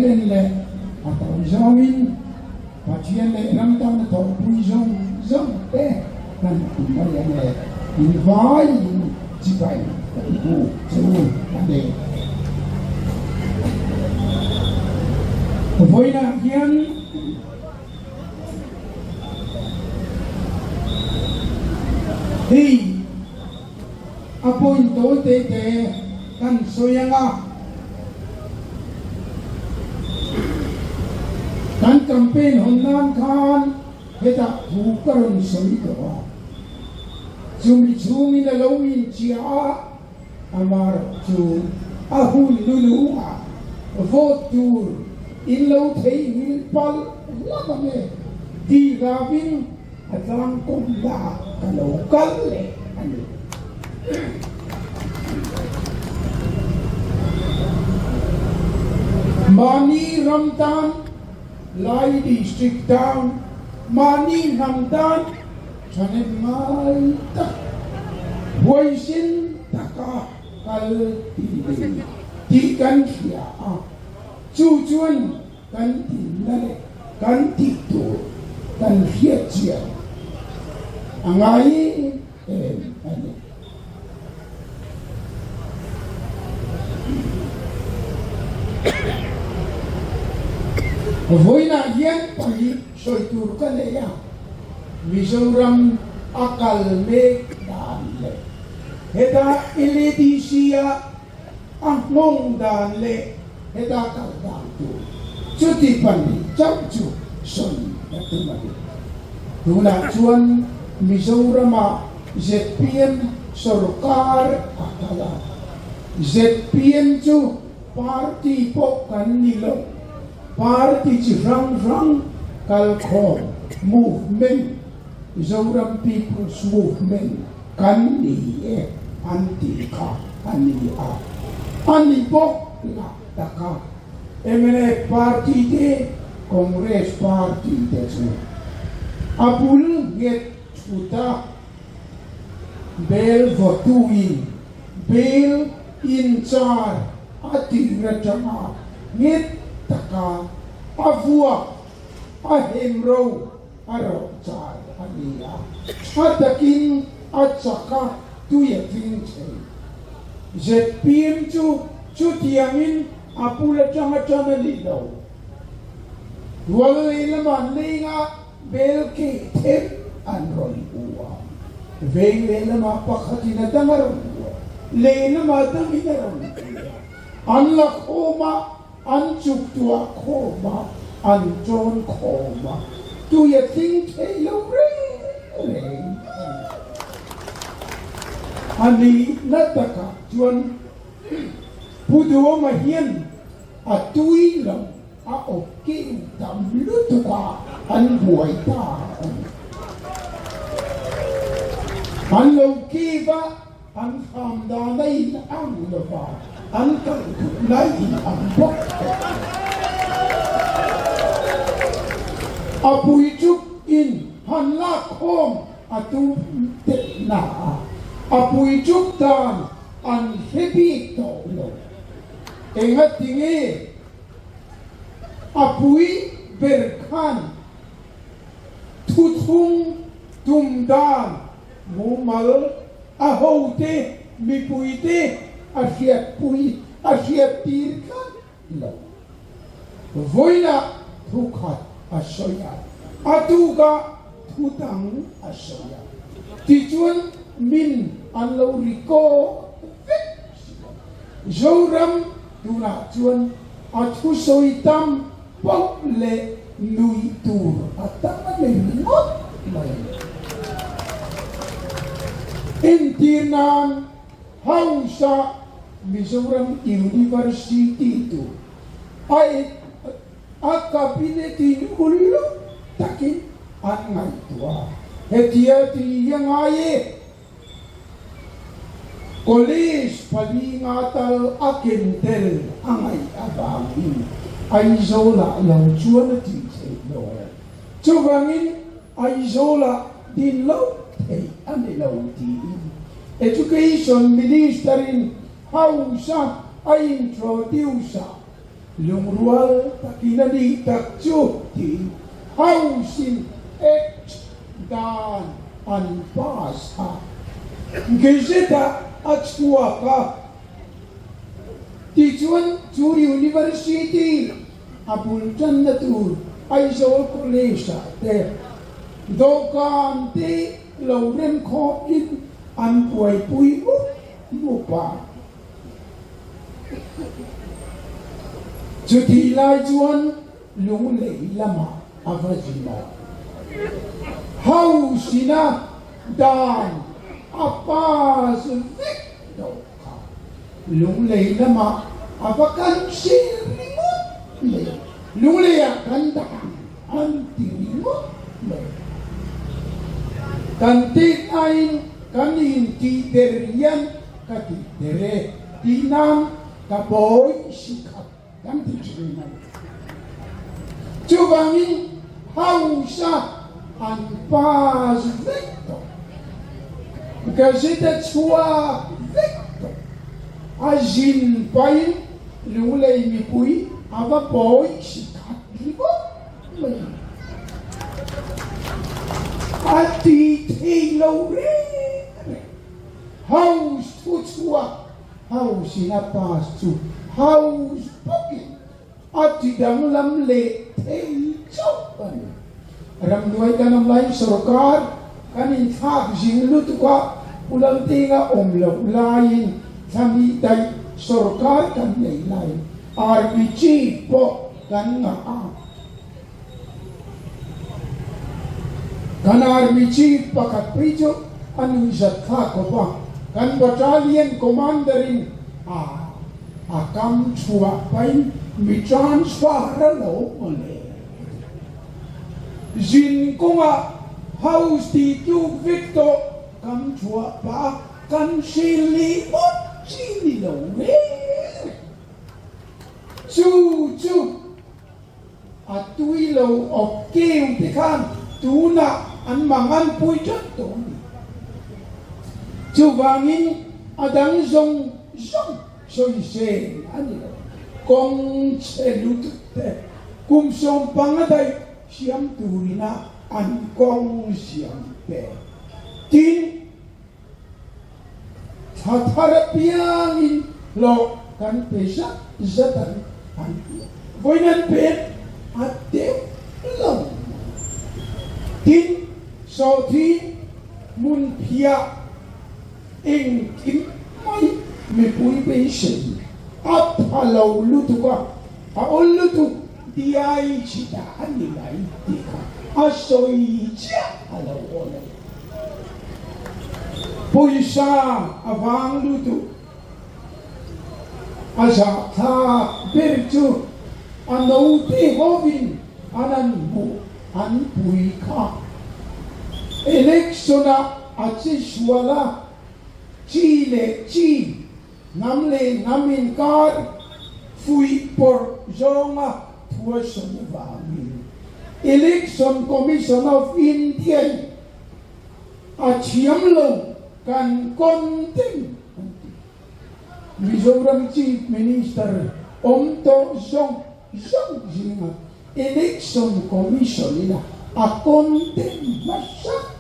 lên lệ à tàu Vangin và chuyện lệ năm trăm tàu Pui zawng thế nên cũng nói này in vai chỉ phải cụ chú anh đây với là hiện thì appoint tối tế kan soyanga kan campaign honnan khan heta thu karon soi do chumi na lawin chia amar chu ahun lulu vote tur in lo thei hil pal lamame di gavin atlang komda kalo kalle ani Mani Ramtan Lai District Town Mani Ramtan Chanet Mai Tak Boysin Taka Kal Ti Kan Fcaa Chu Chuan Kan Ti Nale Kan Ti Tu Kan Hriattur Angai Ani Voi na hian pali soi tur ka le ya Mizoram akal me dan le heta LADC mong dan le heta kal dan tu chuti pani chau chu son na tu ma tu na chuan Mizoram ZPM sarkar akala ZPM chu party po kan nilo party chirhthehna kalkhom movement Zoram People's Movement kan ni anti ka ani a ani po la taka MNA party de Congress party de so apul get tuta bel votuin bel in char ati rachama get taka avua ahemro aro char ania atakin atsaka tuya tling ZPM chu tiangin apula chama lilo wala ilaman linga belke tem anron uwa vele lama pakhatina tangaron le lama tangaron anla khoma anchuk tua khoma anjon khoma tuya tling lo re ani nataka chuan puduo mahian atui lo a oke tam lutuka an buai ta an lo kiva an hamda nei ang lo ba an kal nei ang bok apui chuk in han la khom atu te na apui chuk dan an hebi to lo enga tinge apui berkhan thuthung tumdan mumal ahote mipui te hriattur kan lo voina thukhat asoya atuga thutang asoya tichuan min anlo riko Zoram tuna chuan athu soitam pawh le nui tur atama le not mai intirnan hausa Mizoram University tu ai akabineti ullu takin angai tua hetiati yang aye College palingatal akintel angai abangin ay zola lang chuan ti lo Vangin ay zola din lo ani lo ti Education Ministerin hausa ay introduce lung rual takina di takchu ti housing et dan an pas ha gezeta achua ka ti chuan chu university abul jannatur aizol college te dokan te lorem kho in an puai pui mu pa chu thi lai chuan lung lei lama avajima hausina dan apas vek doka lung lei lama apakan sirimut le lung lei kan da an tirimut le kan ti ain kan in ti derian ka ti dere ti nam ka boy sikap kan ti china chu Vangin hausa an pas vector gazeta chua vector ajin pain lulei Mipui ava boy sikap ribo ati telo re house tutua house ina pas tu house booking ati dang lam le tei chopan ram duai kanam lai sarkar kanin thak jing lu tu ka ulam tinga omlo lain thami dai sarkar kan nei lai RPG po kan nga kan RPG pakat prijo anu zat thak ko pa kan battalion commanderin akam chua pain mi transfer lo mole jin konga house ti tu victor kam chua pa kan sili ot sili lo re chu atui lo ok keu te kan duhna an mangan pui chat to chu Vangin adang zawng soi se ani kong chelu te kum som pangadai siam turina an kong siam pe tin thara piangin lo kan pesa zatan an voinan pe ate lo tin so thi mun phia ing kim mai Mipui pe shen ap halo lutuka a olutu diai chita ani lai tika asoi cha halo ole puisa avang lutu asa tha berchu ano te hovin anan mu an pui kha electiona achi swala chile chi namle namin kar fui por zonga tuason Vangin election commission of India achiamlo kan konting Mizoram chief minister omto zong jinga election commission ina a konting masak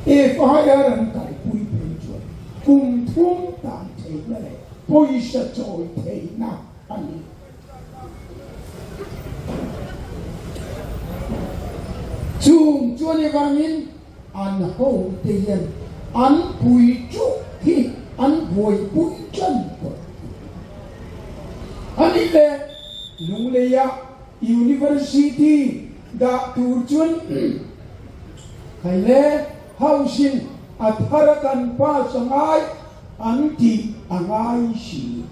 FIR ang kai pui pejo kung thum tan thei na le poi sa choi thei na ani chung chuan Vangin an ho te yan an pui chu thi an boi pui chan ko ani le lung le ya university da tur chuan kai le housing at harakan pa sangai anti angai si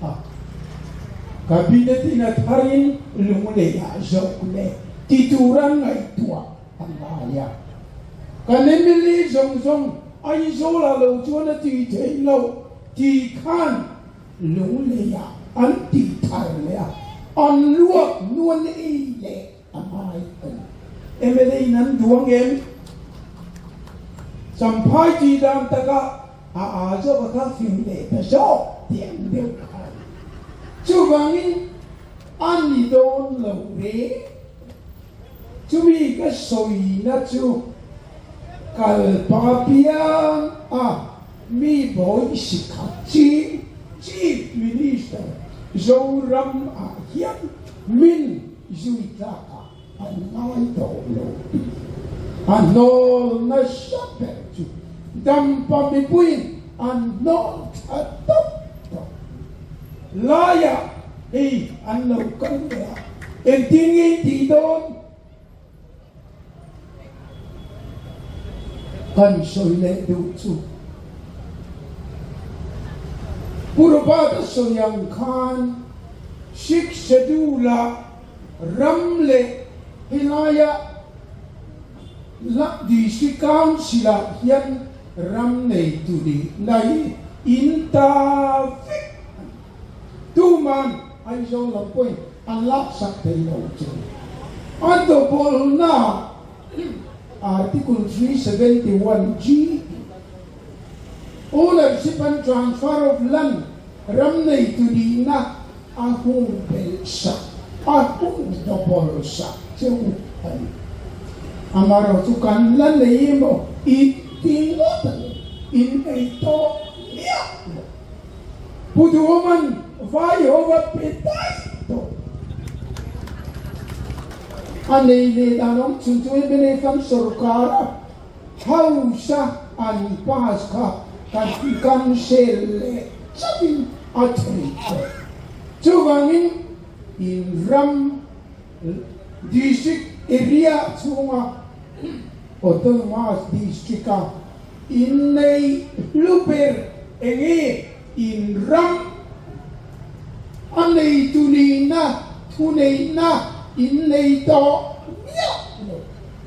kabinet at harin lumule ya zokle tituran ngai tua angaya kanemili zong ai zola lo chuan ti thei lo ti khan lumule ya anti thar le an luak nuan e le amai emele nan duang em sampai di dalam taka aja bakal film le besok tiang dia chú Vangin anh đi đón lâu rế chú mi cái soi na chú kalpapian mi boy sikhachi chief minister Zoramthangan min thlak anh nói tổ lộ anh nói na sắp chú đâm pa Mipui anh nói thật tốt Lairam hey anh lâu công ra em tin nghe thì đón kan soi le du chu purba soyang khan sik sedula ramle hilaya LADC Council hian ram nei tu di nai inta tu man ai zo lam poi an lak sak thei lo chu an to bol na Article 371G Ownership and transfer of land ramnei tu di na ahung belsa ahung double sa chu ai amaro tu kan lan nei mo itingot in ito ya putu woman vai over petai to anei le danom chunchue bene kam sarkar hausa an pas kan sel sabin atri Vangin in ram district area chunga autonomous district in nei luper enge in ram anei tunei na in nei to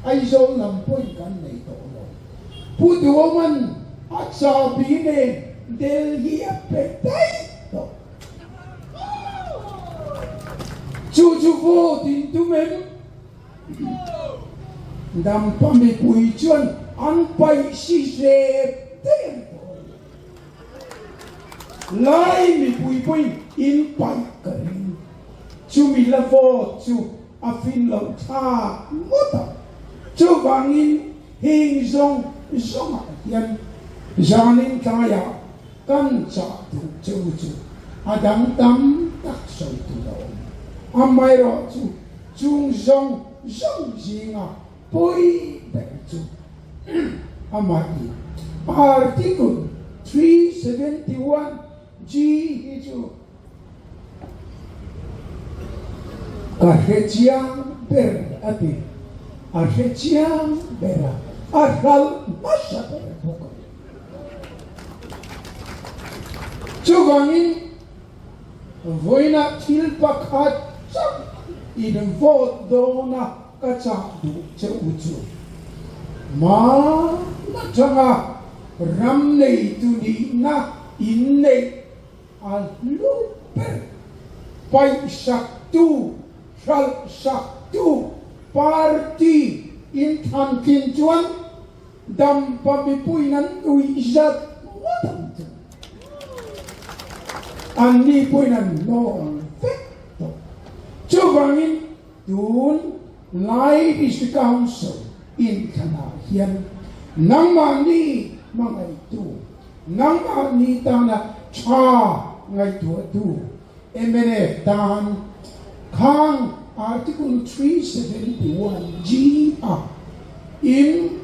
ai zo lam poi kan nei to pu du man acha bi ne del hi petai to chu vo tin tu men dam pa Mipui chuan an pai si se te lai Mipui poi in pai karin chu mi la vo chu afin lo tha mota chu Vangin hing zong yan janin kaya kan cha tu chu adam tam tak so tu lo amai ro chu chung zong jinga poi be chu amai Article 371G hi chu Arreciang ber ati arreciang bera arhal masa ber Vangin voina tilpakhat idem vot dona kacha du chu ma changa ram nei tu di na in nei al luper pai sak tu shal sak tu party in than kin chuan dam pa Mipui nan ui zat watam an ni pui nan no chu Vangin tun LADC Council in kana hian nang ma ni mangai tu nang ma ni ta na cha ngai tu MNF tan khang Article 371G in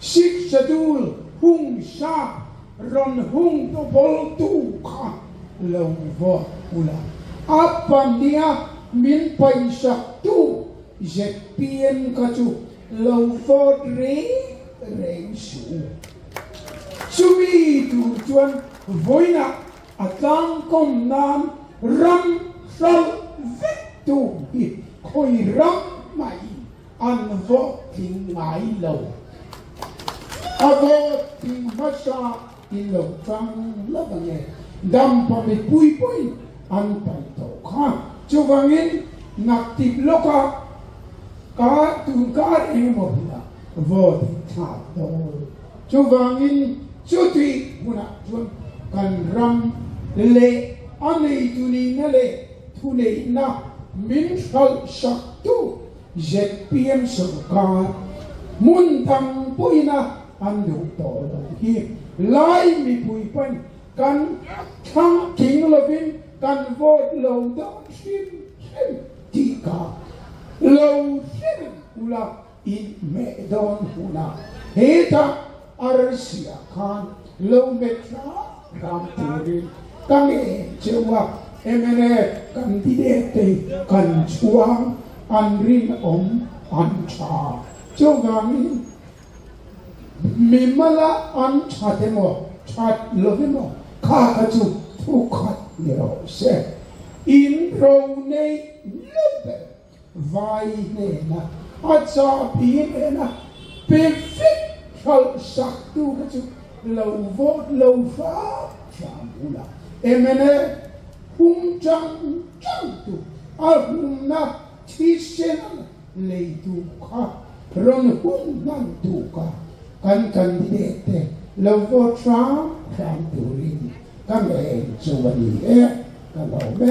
6 schedule hung sa ron hung to bol tu kha lo vo ula apan dia min paisa tu ZPN ka chu lo vo re su sumi tu chuan voina atang kom nam ram sal tu hi khoi ram mai an vo ting mai lo avo ting masa in lo tang la bange dam pa Mipui poi an pai to kha chu Vangin Naktuk loka ka tu ka e mo la vo tha to chu Vangin chu ti puna chuan kan ram le anh ấy tu ni na lệ tu lệ na min khal sắc tu ZPM सरकार mun thang pui na an du to lo hi lai mi pui pan kan thang king lovin kan vote lo do sim ti ka lo sim ula in me don huna heta arsia khan lo metra kam turin kang e chewa emene candidate kan chuang anrin an cha cho Vangin mimala an chatemo chat lovemo kha chu thu khat nero se in ro nei lobe vai ne na acha pi ne na perfect hal sak tu chu lo vote lo fa chamula emene chang tu na Christian leitu kha ron nan tu ka kan candidate lo vote Turin kan e so wani e ka lo be